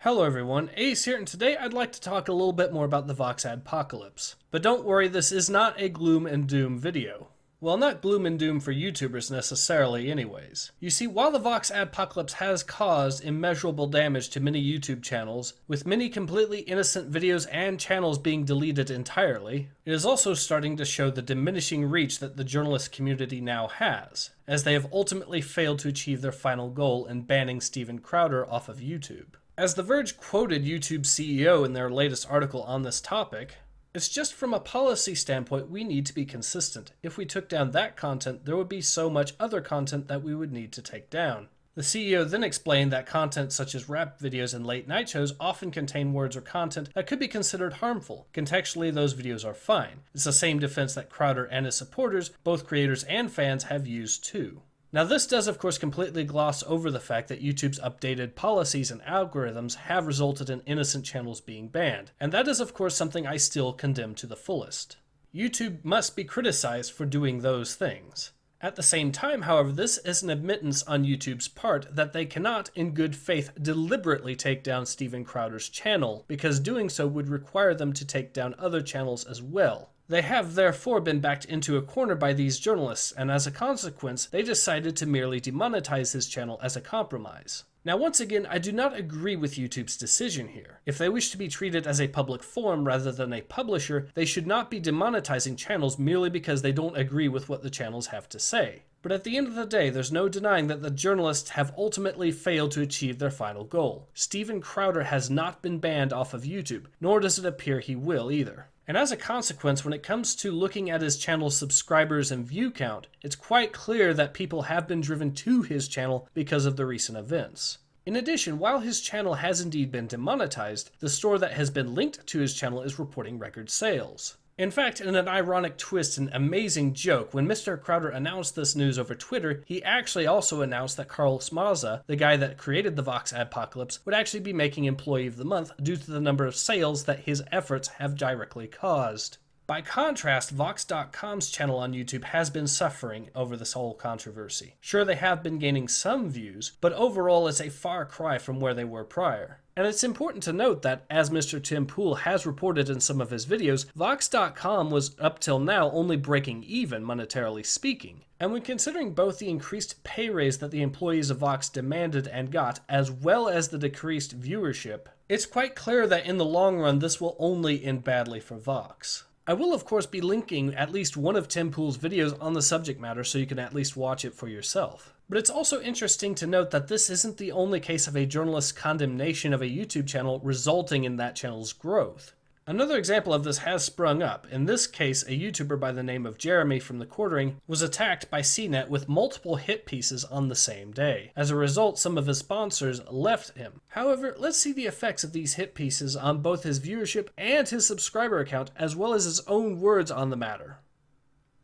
Hello everyone, Ace here, and today I'd like to talk a little bit more about the Vox Adpocalypse. But don't worry, this is not a gloom and doom video. Well, not gloom and doom for YouTubers necessarily anyways. You see, while the Vox Adpocalypse has caused immeasurable damage to many YouTube channels, with many completely innocent videos and channels being deleted entirely, it is also starting to show the diminishing reach that the journalist community now has, as they have ultimately failed to achieve their final goal in banning Steven Crowder off of YouTube. As The Verge quoted YouTube's CEO in their latest article on this topic, "It's just from a policy standpoint we need to be consistent. If we took down that content, there would be so much other content that we would need to take down." The CEO then explained that content such as rap videos and late night shows often contain words or content that could be considered harmful. Contextually, those videos are fine. It's the same defense that Crowder and his supporters, both creators and fans, have used too. Now this does of course completely gloss over the fact that YouTube's updated policies and algorithms have resulted in innocent channels being banned, and that is of course something I still condemn to the fullest. YouTube must be criticized for doing those things. At the same time, however, this is an admittance on YouTube's part that they cannot, in good faith, deliberately take down Steven Crowder's channel, because doing so would require them to take down other channels as well. They have therefore been backed into a corner by these journalists, and as a consequence, they decided to merely demonetize his channel as a compromise. Now once again, I do not agree with YouTube's decision here. If they wish to be treated as a public forum rather than a publisher, they should not be demonetizing channels merely because they don't agree with what the channels have to say. But at the end of the day, there's no denying that the journalists have ultimately failed to achieve their final goal. Steven Crowder has not been banned off of YouTube, nor does it appear he will either. And as a consequence, when it comes to looking at his channel's subscribers and view count, it's quite clear that people have been driven to his channel because of the recent events. In addition, while his channel has indeed been demonetized, the store that has been linked to his channel is reporting record sales. In fact, in an ironic twist and amazing joke, when Mr. Crowder announced this news over Twitter, he actually also announced that Carlos Maza, the guy that created the Vox Adpocalypse, would actually be making Employee of the Month due to the number of sales that his efforts have directly caused. By contrast, Voxdotcom's channel on YouTube has been suffering over this whole controversy. Sure, they have been gaining some views, but overall it's a far cry from where they were prior. And it's important to note that, as Mr. Tim Pool has reported in some of his videos, Vox.com was up till now only breaking even, monetarily speaking. And when considering both the increased pay raise that the employees of Vox demanded and got, as well as the decreased viewership, it's quite clear that in the long run this will only end badly for Vox. I will of course be linking at least one of Tim Pool's videos on the subject matter so you can at least watch it for yourself. But it's also interesting to note that this isn't the only case of a journalist's condemnation of a YouTube channel resulting in that channel's growth. Another example of this has sprung up. In this case, a YouTuber by the name of Jeremy from TheQuartering was attacked by CNET with multiple hit pieces on the same day. As a result, some of his sponsors left him. However, let's see the effects of these hit pieces on both his viewership and his subscriber account, as well as his own words on the matter.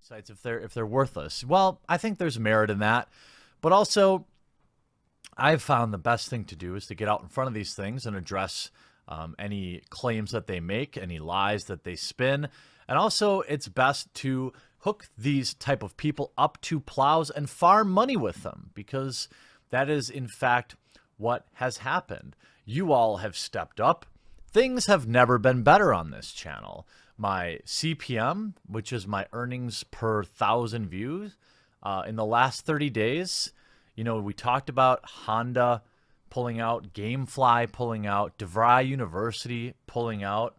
Sites if they're worthless. Well, I think there's merit in that, but also I've found the best thing to do is to get out in front of these things and address any claims that they make, any lies that they spin. And also it's best to hook these type of people up to plows and farm money with them, because that is in fact what has happened. You all have stepped up. Things have never been better on this channel. My CPM, which is my earnings per 1,000 views, in the last 30 days, you know, we talked about Honda pulling out, Gamefly pulling out, DeVry University pulling out.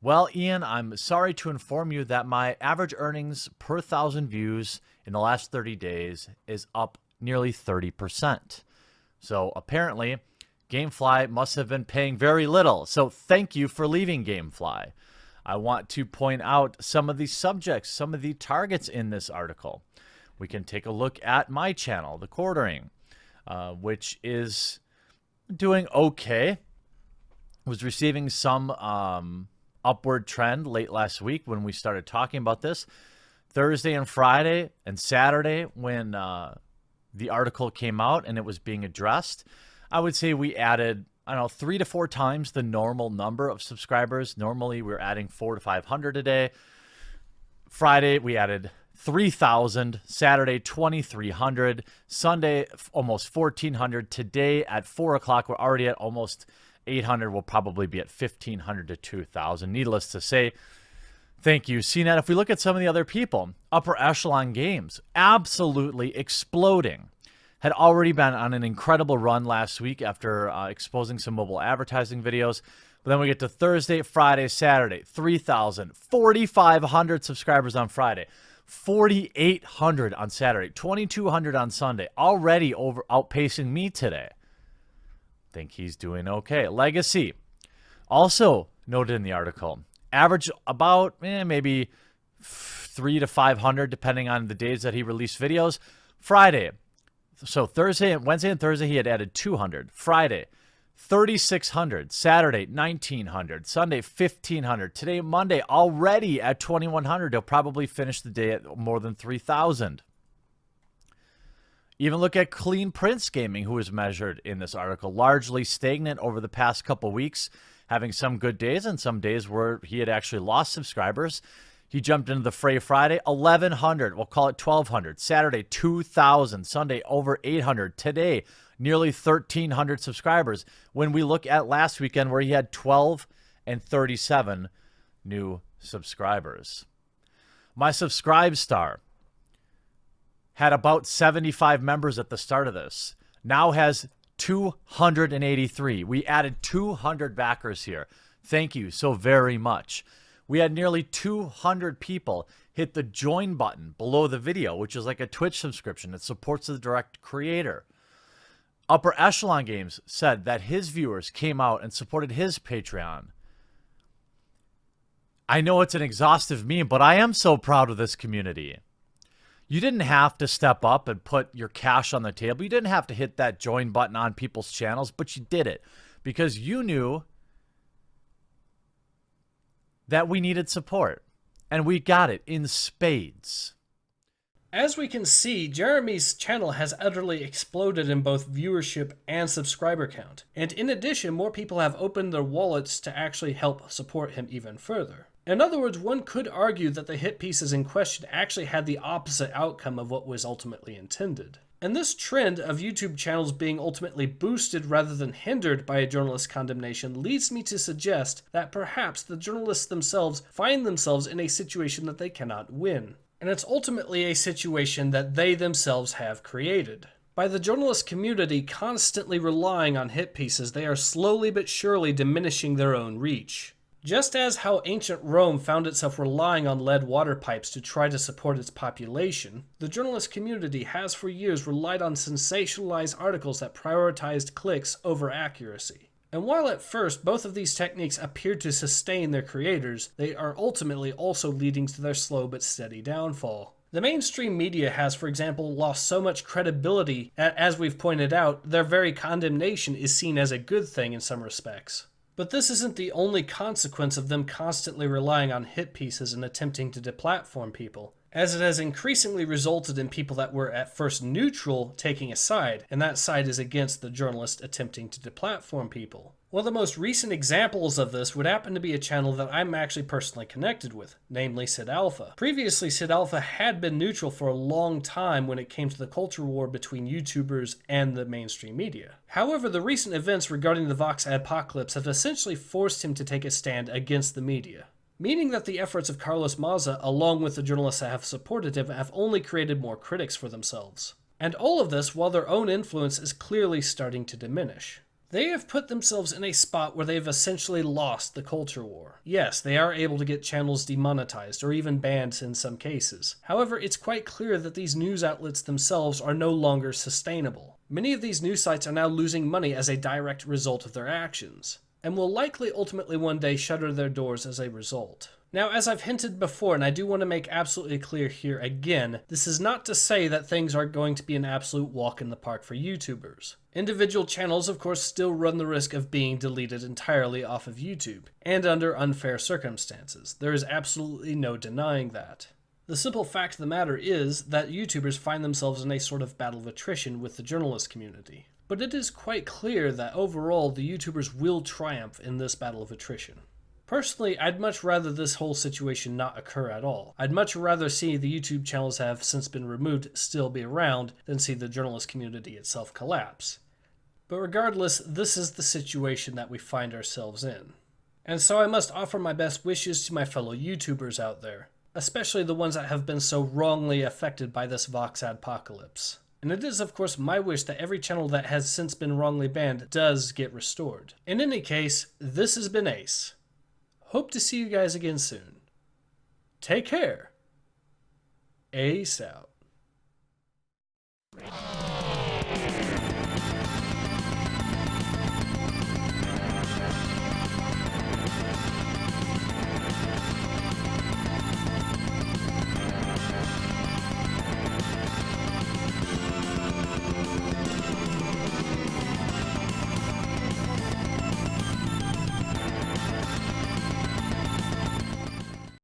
Well, Ian, I'm sorry to inform you that my average earnings per 1,000 views in the last 30 days is up nearly 30%. So apparently, Gamefly must have been paying very little. So thank you for leaving Gamefly. I want to point out some of the subjects, some of the targets in this article. We can take a look at my channel, TheQuartering, which is doing okay. Was receiving some upward trend late last week when we started talking about this. Thursday and Friday and Saturday when the article came out and it was being addressed, I would say we added, I don't know, 3 to 4 times the normal number of subscribers. Normally we're adding 400 to 500 a day. Friday we added 3,000, Saturday 2,300, Sunday almost 1,400. Today at 4 o'clock we're already at almost 800 will probably be at 1,500 to 2,000. Needless to say, thank you, CNET. If we look at some of the other people, Upper Echelon Games, absolutely exploding. Had already been on an incredible run last week after exposing some mobile advertising videos. But then we get to Thursday, Friday, Saturday, 3,000, 4,500 subscribers on Friday, 4,800 on Saturday, 2,200 on Sunday, already outpacing me today. Think he's doing okay. Legacy, also noted in the article, average about maybe 300 to 500 depending on the days that he released videos. Friday, so Wednesday and Thursday he had added 200. Friday, 3,600. Saturday, 1,900. Sunday, 1,500. Today, Monday, already at 2,100. He'll probably finish the day at more than 3,000. Even look at Clean Prince Gaming, who was measured in this article, largely stagnant over the past couple weeks, having some good days and some days where he had actually lost subscribers. He jumped into the fray Friday, 1,100. We'll call it 1,200. Saturday, 2,000. Sunday, over 800. Today, nearly 1,300 subscribers. When we look at last weekend where he had 12 and 37 new subscribers. My Subscribe Star had about 75 members at the start of this. Now has 283. We added 200 backers here. Thank you so very much. We had nearly 200 people hit the join button below the video, which is like a Twitch subscription. It supports the direct creator. Upper Echelon Games said that his viewers came out and supported his Patreon. I know it's an exhaustive meme, but I am so proud of this community. You didn't have to step up and put your cash on the table. You didn't have to hit that join button on people's channels, but you did it because you knew that we needed support, and we got it in spades. As we can see, Jeremy's channel has utterly exploded in both viewership and subscriber count, and in addition, more people have opened their wallets to actually help support him even further. In other words, one could argue that the hit pieces in question actually had the opposite outcome of what was ultimately intended. And this trend of YouTube channels being ultimately boosted rather than hindered by a journalist's condemnation leads me to suggest that perhaps the journalists themselves find themselves in a situation that they cannot win. And it's ultimately a situation that they themselves have created. By the journalist community constantly relying on hit pieces, they are slowly but surely diminishing their own reach. Just as how ancient Rome found itself relying on lead water pipes to try to support its population, the journalist community has for years relied on sensationalized articles that prioritized clicks over accuracy. And while at first both of these techniques appeared to sustain their creators, they are ultimately also leading to their slow but steady downfall. The mainstream media has, for example, lost so much credibility that, as we've pointed out, their very condemnation is seen as a good thing in some respects. But this isn't the only consequence of them constantly relying on hit pieces and attempting to deplatform people, as it has increasingly resulted in people that were at first neutral taking a side, and that side is against the journalist attempting to deplatform people. One of the most recent examples of this would happen to be a channel that I'm actually personally connected with, namely SidAlpha. Previously, SidAlpha had been neutral for a long time when it came to the culture war between YouTubers and the mainstream media. However, the recent events regarding the Vox apocalypse have essentially forced him to take a stand against the media, meaning that the efforts of Carlos Maza, along with the journalists that have supported him, have only created more critics for themselves. And all of this while their own influence is clearly starting to diminish. They have put themselves in a spot where they've essentially lost the culture war. Yes, they are able to get channels demonetized or even banned in some cases. However, it's quite clear that these news outlets themselves are no longer sustainable. Many of these news sites are now losing money as a direct result of their actions, and will likely ultimately one day shutter their doors as a result. Now, as I've hinted before, and I do want to make absolutely clear here again, this is not to say that things are going to be an absolute walk in the park for YouTubers. Individual channels, of course, still run the risk of being deleted entirely off of YouTube, and under unfair circumstances. There is absolutely no denying that. The simple fact of the matter is that YouTubers find themselves in a sort of battle of attrition with the journalist community. But it is quite clear that overall the YouTubers will triumph in this battle of attrition. Personally, I'd much rather this whole situation not occur at all. I'd much rather see the YouTube channels that have since been removed still be around than see the journalist community itself collapse. But regardless, this is the situation that we find ourselves in. And so I must offer my best wishes to my fellow YouTubers out there, especially the ones that have been so wrongly affected by this Vox adpocalypse. And it is, of course, my wish that every channel that has since been wrongly banned does get restored. In any case, this has been Ace. Hope to see you guys again soon. Take care. Ace out.